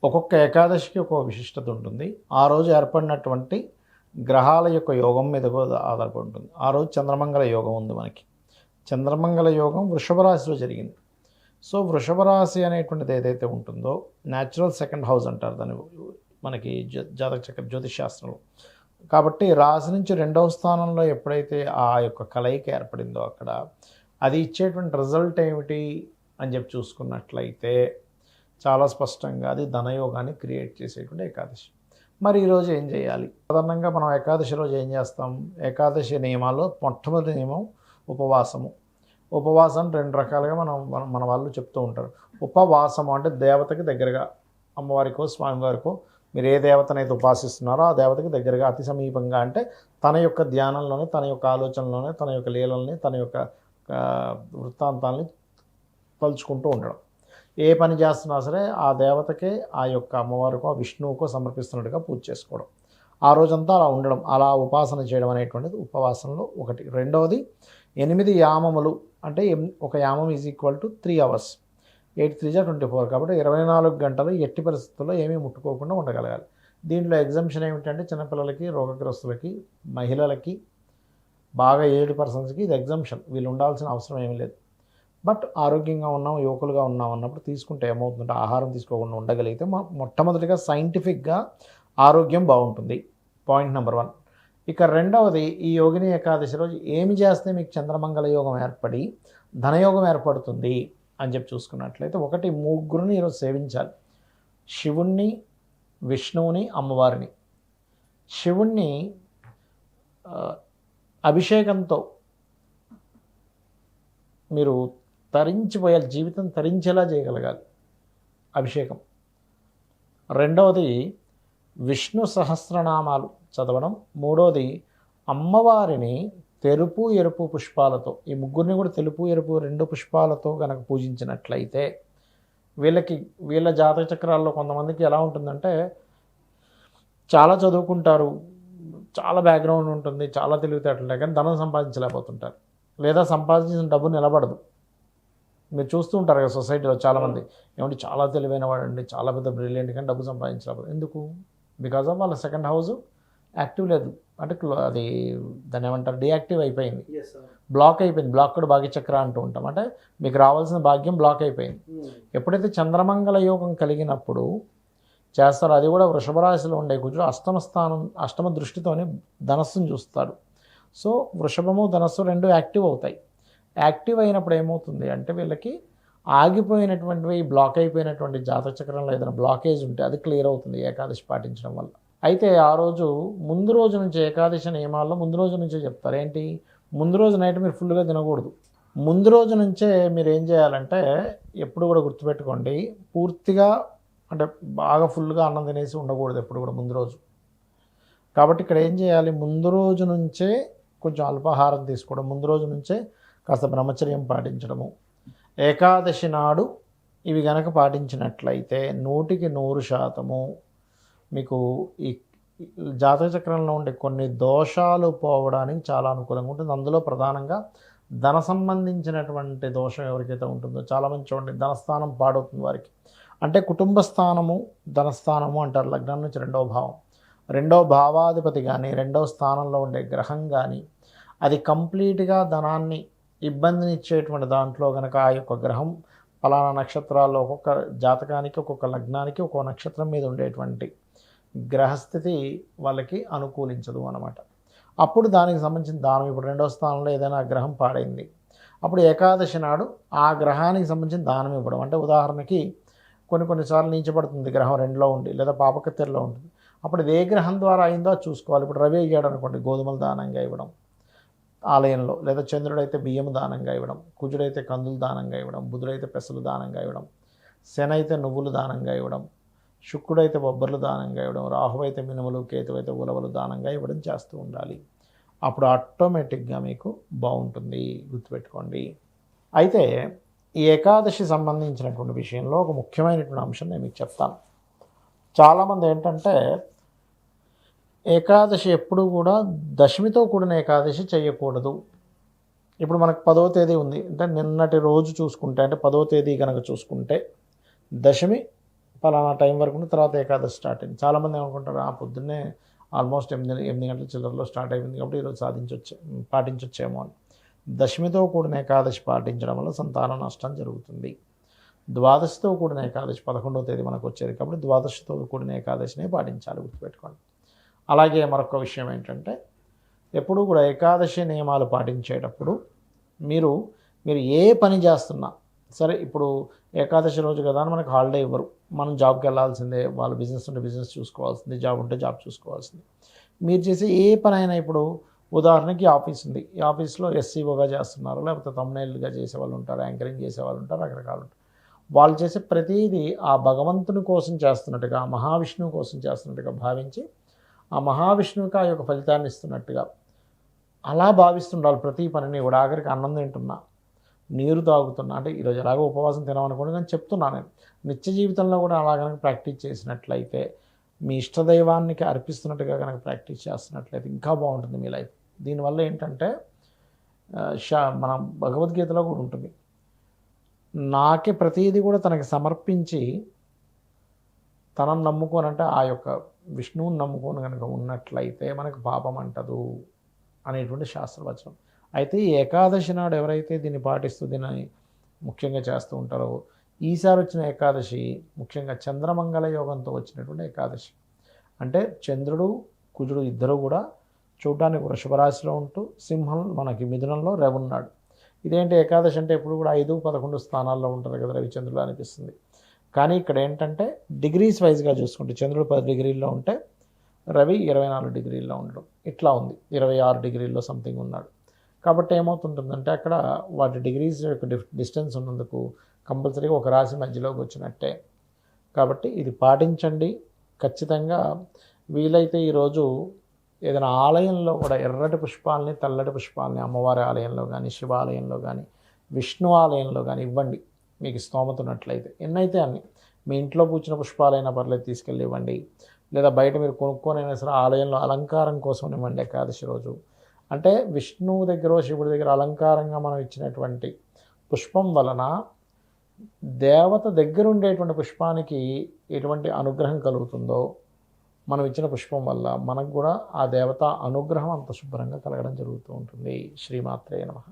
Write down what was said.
ఒక్కొక్క ఏకాదశికి ఒక్కొక్క విశిష్టత ఉంటుంది. ఆ రోజు ఏర్పడినటువంటి గ్రహాల యొక్క యోగం మీద కూడా ఆధారపడి ఉంటుంది. ఆ రోజు చంద్రమంగళ యోగం ఉంది మనకి. చంద్రమంగళ యోగం వృషభ రాశిలో జరిగింది. సో వృషభ రాశి అనేటువంటిది ఏదైతే ఉంటుందో న్యాచురల్ సెకండ్ హౌస్ అంటారు దాన్ని మనకి జాతక చక్ర జ్యోతిష్ శాస్త్రంలో. కాబట్టి రాశి నుంచి రెండవ స్థానంలో ఎప్పుడైతే ఆ యొక్క కలయిక ఏర్పడిందో అక్కడ అది ఇచ్చేటువంటి రిజల్ట్ ఏమిటి అని చెప్పి చూసుకున్నట్లయితే చాలా స్పష్టంగా అది ధనయోగాన్ని క్రియేట్ చేసేటువంటి ఏకాదశి. మరి ఈరోజు ఏం చేయాలి? సాధారణంగా మనం ఏకాదశి రోజు ఏం చేస్తాం? ఏకాదశి నియమాల్లో మొట్టమొదటి నియమం ఉపవాసము. ఉపవాసం రెండు రకాలుగా మన వాళ్ళు చెప్తూ ఉంటారు. ఉపవాసము అంటే దేవతకి దగ్గరగా, అమ్మవారికో స్వామివారికో మీరు ఏ దేవతనైతే ఉపాసిస్తున్నారో ఆ దేవతకి దగ్గరగా అతి సమీపంగా, అంటే తన యొక్క ధ్యానంలోనే, తన యొక్క ఆలోచనలోనే, తన యొక్క లీలల్ని, తన యొక్క వృత్తాంతాలని తలుచుకుంటూ ఉండడం. ఏ పని చేస్తున్నా సరే ఆ దేవతకే, ఆ యొక్క అమ్మవారికో, ఆ విష్ణువుకో సమర్పిస్తున్నట్టుగా పూజ చేసుకోవడం. ఆ రోజంతా అలా ఉండడం, అలా ఉపాసన చేయడం అనేటువంటిది ఉపవాసంలో ఒకటి. రెండవది 8 యామములు, అంటే ఒక యామం ఈజ్ ఈక్వల్ టు 3 hours. 8 3 24, కాబట్టి 24 గంటలు ఎట్టి పరిస్థితుల్లో ఏమీ ముట్టుకోకుండా ఉండగలగాలి. దీంట్లో ఎగ్జంప్షన్ ఏమిటంటే చిన్నపిల్లలకి, రోగగ్రస్తులకి, మహిళలకి, బాగా ఏజ్డ్ పర్సన్స్కి ఇది ఎగ్జంప్షన్. వీళ్ళు ఉండాల్సిన అవసరం ఏమీ లేదు. బట్ ఆరోగ్యంగా ఉన్నాం, యువకులుగా ఉన్నాం అన్నప్పుడు తీసుకుంటే ఏమవుతుందంటే ఆహారం తీసుకోకుండా ఉండగలిగితే మొట్టమొదటిగా సైంటిఫిక్గా ఆరోగ్యం బాగుంటుంది. Point number 1. ఇక రెండవది, ఈ యోగిని ఏకాదశి రోజు ఏమి చేస్తే మీకు చంద్రమంగళ యోగం ఏర్పడి ధనయోగం ఏర్పడుతుంది అని చెప్పి చూసుకున్నట్లయితే, ఒకటి, ముగ్గురిని ఈరోజు సేవించాలి. శివుణ్ణి, విష్ణువుని, అమ్మవారిని. శివుణ్ణి అభిషేకంతో మీరు తరించిపోయాలి, జీవితం తరించేలా చేయగలగాలి అభిషేకం. రెండవది విష్ణు సహస్రనామాలు చదవడం. మూడవది అమ్మవారిని తెలుపు ఎరుపు పుష్పాలతో, ఈ ముగ్గురిని కూడా తెలుపు ఎరుపు 2 పుష్పాలతో కనుక పూజించినట్లయితే వీళ్ళ జాతక చక్రాల్లో కొంతమందికి ఎలా ఉంటుందంటే చాలా చదువుకుంటారు, చాలా బ్యాక్గ్రౌండ్ ఉంటుంది, చాలా తెలివితేటలు, కానీ ధనం సంపాదించలేకపోతుంటారు, లేదా సంపాదించిన డబ్బు నిలబడదు. మీరు చూస్తూ ఉంటారు కదా సొసైటీలో చాలామంది, ఏమంటే చాలా తెలివైన వాడండి, చాలా పెద్ద బ్రిలియంట్, కానీ డబ్బు సంపాదించలేకపోతే ఎందుకు? బికాజ్ ఆఫ్ వాళ్ళ సెకండ్ హౌస్ యాక్టివ్ లేదు, అంటే అది దాన్ని ఏమంటారు, డియాక్టివ్ అయిపోయింది, బ్లాక్ అయిపోయింది. బ్లాక్ కూడా భాగ్యచక్ర అంటూ ఉంటాం, అంటే మీకు రావాల్సిన భాగ్యం బ్లాక్ అయిపోయింది. ఎప్పుడైతే చంద్రమంగళ యోగం కలిగినప్పుడు చేస్తారో, అది కూడా వృషభ రాశిలో ఉండే కుజుడు అష్టమ దృష్టితోనే ధనస్సును చూస్తాడు. సో వృషభము ధనస్సు 2 యాక్టివ్ అవుతాయి. యాక్టివ్ అయినప్పుడు ఏమవుతుంది అంటే వీళ్ళకి ఆగిపోయినటువంటివి, బ్లాక్ అయిపోయినటువంటి జాతక చక్రంలో ఏదైనా బ్లాకేజ్ ఉంటే అది క్లియర్ అవుతుంది ఏకాదశి పాటించడం వల్ల. అయితే ఆ రోజు ముందు రోజు నుంచి, ఏకాదశి నియమాల్లో ముందు రోజు నుంచే చెప్తారు. ఏంటి? ముందు రోజు నైట్ మీరు ఫుల్గా తినకూడదు. ముందు రోజు నుంచే మీరు ఏం చేయాలంటే, ఎప్పుడు కూడా గుర్తుపెట్టుకోండి, పూర్తిగా అంటే బాగా ఫుల్గా అన్నం తినేసి ఉండకూడదు ఎప్పుడు కూడా ముందు రోజు. కాబట్టి ఇక్కడ ఏం చేయాలి? ముందు రోజు నుంచే కొంచెం అల్పాహారం తీసుకోవడం, ముందు రోజు నుంచే కాస్త బ్రహ్మచర్యం పాటించడము. ఏకాదశి నాడు ఇవి గనక పాటించినట్లయితే 100% మీకు ఈ జాతక చక్రంలో ఉండే కొన్ని దోషాలు పోవడానికి చాలా అనుకూలంగా ఉంటుంది. అందులో ప్రధానంగా ధన సంబంధించినటువంటి దోషం ఎవరికైతే ఉంటుందో, చాలామంది చూడండి ధనస్థానం పాడవుతుంది వారికి. అంటే కుటుంబ స్థానము, ధనస్థానము అంటారు, లగ్నం నుంచి 2వ భావం, 2వ భావాధిపతి కానీ, 2వ స్థానంలో ఉండే గ్రహం కానీ అది కంప్లీట్గా ధనాన్ని ఇబ్బందిని ఇచ్చేటువంటి దాంట్లో కనుక ఆ యొక్క గ్రహం ఫలానా నక్షత్రాల్లో, ఒక్కొక్క జాతకానికి, ఒక్కొక్క లగ్నానికి, ఒక్కొక్క నక్షత్రం మీద ఉండేటువంటి గ్రహస్థితి వాళ్ళకి అనుకూలించదు అన్నమాట. అప్పుడు దానికి సంబంధించిన దానం, ఇప్పుడు 2వ స్థానంలో ఏదైనా గ్రహం పాడైంది, అప్పుడు ఏకాదశి నాడు ఆ గ్రహానికి సంబంధించిన దానం ఇవ్వడం. అంటే ఉదాహరణకి కొన్నిసార్లు నీచపడుతుంది గ్రహం 2లో ఉండి, లేదా పాపకత్తెరలో ఉంటుంది, అప్పుడు ఇది ఏ గ్రహం ద్వారా అయిందో చూసుకోవాలి. ఇప్పుడు రవి అయ్యాడు అనుకోండి, గోధుమలు దానంగా ఇవ్వడం ఆలయంలో, లేదా చంద్రుడైతే బియ్యము దానంగా ఇవ్వడం, కుజుడైతే కందులు దానంగా ఇవ్వడం, బుధుడైతే పెసలు దానంగా ఇవ్వడం, శని అయితే నువ్వులు దానంగా ఇవ్వడం, శుక్రుడైతే బొబ్బర్లు దానంగా ఇవ్వడం, రాహు అయితే మినుములు, కేతు అయితే ఉలవలు దానంగా ఇవ్వడం చేస్తూ ఉండాలి. అప్పుడు ఆటోమేటిక్గా మీకు బాగుంటుంది, గుర్తుపెట్టుకోండి. అయితే ఈ ఏకాదశి సంబంధించినటువంటి విషయంలో ఒక ముఖ్యమైనటువంటి అంశం నేను మీకు చెప్తాను. చాలామంది ఏంటంటే ఏకాదశి ఎప్పుడు కూడా దశమితో కూడిన ఏకాదశి చేయకూడదు. ఇప్పుడు మనకు 10వ తేదీ ఉంది అంటే నిన్నటి రోజు చూసుకుంటే, అంటే 10వ తేదీ కనుక చూసుకుంటే దశమి పలానా టైం వరకు ఉన్న తర్వాత ఏకాదశి స్టార్ట్ అయింది. చాలామంది ఏమనుకుంటారు, పొద్దున్నే ఆల్మోస్ట్ 8 గంటల చిల్లరలో స్టార్ట్ అయిపోయింది కాబట్టి ఈరోజు పాటించొచ్చేమో అని. దశమితో కూడిన ఏకాదశి పాటించడం వల్ల సంతాన నష్టం జరుగుతుంది. ద్వాదశితో కూడిన ఏకాదశి 11వ తేదీ మనకు వచ్చేది కాబట్టి ద్వాదశితో కూడిన ఏకాదశినే పాటించాలి, గుర్తుపెట్టుకోండి. అలాగే మరొక విషయం ఏంటంటే, ఎప్పుడూ కూడా ఏకాదశి నియమాలు పాటించేటప్పుడు మీరు ఏ పని చేస్తున్నా సరే, ఇప్పుడు ఏకాదశి రోజు కదా అని మనకు హాలిడే ఇవ్వరు. మనం జాబ్కి వెళ్ళాల్సిందే, వాళ్ళ బిజినెస్ ఉంటే బిజినెస్ చూసుకోవాల్సిందే, జాబ్ ఉంటే జాబ్ చూసుకోవాల్సిందే. మీరు చేసే ఏ పనైనా, ఇప్పుడు ఉదాహరణకి ఆఫీస్ ఉంది, ఈ ఆఫీస్లో ఎస్సీఓగా చేస్తున్నారు, లేకపోతే తమ్నైల్గా చేసేవాళ్ళు ఉంటారు, యాంకరింగ్ చేసేవాళ్ళు ఉంటారు, రకరకాలు ఉంటారు. వాళ్ళు చేసే ప్రతిదీ ఆ భగవంతుని కోసం చేస్తున్నట్టుగా, మహావిష్ణువు కోసం చేస్తున్నట్టుగా భావించి ఆ మహావిష్ణువుకి ఆ యొక్క ఫలితాన్ని ఇస్తున్నట్టుగా అలా భావిస్తుండాలి ప్రతి పనిని కూడా. ఆఖరికి అన్నం తింటున్నా, నీరు తాగుతున్నా, అంటే ఈరోజు ఎలాగో ఉపవాసం తినమనుకోండి కానీ చెప్తున్నాను నేను, నిత్య జీవితంలో కూడా అలా కనుక ప్రాక్టీస్ చేసినట్లయితే, మీ ఇష్టదైవానికి అర్పిస్తున్నట్టుగా కనుక ప్రాక్టీస్ చేస్తున్నట్లయితే ఇంకా బాగుంటుంది మీ లైఫ్. దీనివల్ల ఏంటంటే, మన భగవద్గీతలో కూడా ఉంటుంది, నాకే ప్రతీది కూడా తనకి సమర్పించి తనను నమ్ముకోనంటే ఆ యొక్క విష్ణువుని నమ్ముకొని కనుక ఉన్నట్లయితే మనకు పాపం అంటదు అనేటువంటి శాస్త్రవచనం. అయితే ఈ ఏకాదశి నాడు ఎవరైతే దీన్ని పాటిస్తూ దీన్ని ముఖ్యంగా చేస్తూ ఉంటారో, ఈసారి వచ్చిన ఏకాదశి ముఖ్యంగా చంద్రమంగళ యోగంతో వచ్చినటువంటి ఏకాదశి. అంటే చంద్రుడు కుజుడు ఇద్దరు కూడా చూడడానికి వృషభ రాశిలో ఉంటూ సింహం మనకి మిథునంలో రవున్నాడు. ఇదేంటి ఏకాదశి అంటే ఎప్పుడు కూడా 5, 11 స్థానాల్లో ఉంటారు కదా రవిచంద్రుడు అనిపిస్తుంది. కానీ ఇక్కడ ఏంటంటే డిగ్రీస్ వైజ్గా చూసుకుంటే చంద్రుడు 10 డిగ్రీల్లో ఉంటే రవి 24 డిగ్రీల్లో ఉండడం, ఇట్లా ఉంది 26 డిగ్రీల్లో సంథింగ్ ఉన్నాడు. కాబట్టి ఏమవుతుంటుందంటే అక్కడ వాటి డిగ్రీస్ యొక్క డిస్టెన్స్ ఉన్నందుకు కంపల్సరీగా ఒక రాశి మధ్యలోకి వచ్చినట్టే. కాబట్టి ఇది పాటించండి ఖచ్చితంగా. వీలైతే ఈరోజు ఏదైనా ఆలయంలో కూడా ఎర్రటి పుష్పాలని, తెల్లటి పుష్పాలని అమ్మవారి ఆలయంలో కానీ, శివాలయంలో కానీ, విష్ణు ఆలయంలో కానీ ఇవ్వండి మీకు స్తోమత ఉన్నట్లయితే. ఎన్నైతే అన్ని, మీ ఇంట్లో పూచిన పుష్పాలైనా పర్లేదు తీసుకెళ్ళి ఇవ్వండి, లేదా బయట మీరు కొనుక్కొనైనా సరే ఆలయంలో అలంకారం కోసం ఇవ్వండి ఏకాదశి రోజు. అంటే విష్ణువు దగ్గర, శివుడి దగ్గర అలంకారంగా మనం ఇచ్చినటువంటి పుష్పం వలన దేవత దగ్గర ఉండేటువంటి పుష్పానికి ఎటువంటి అనుగ్రహం కలుగుతుందో, మనం ఇచ్చిన పుష్పం వల్ల మనకు కూడా ఆ దేవత అనుగ్రహం అంత శుభ్రంగా కలగడం జరుగుతూ ఉంటుంది. శ్రీమాత్రే నమః.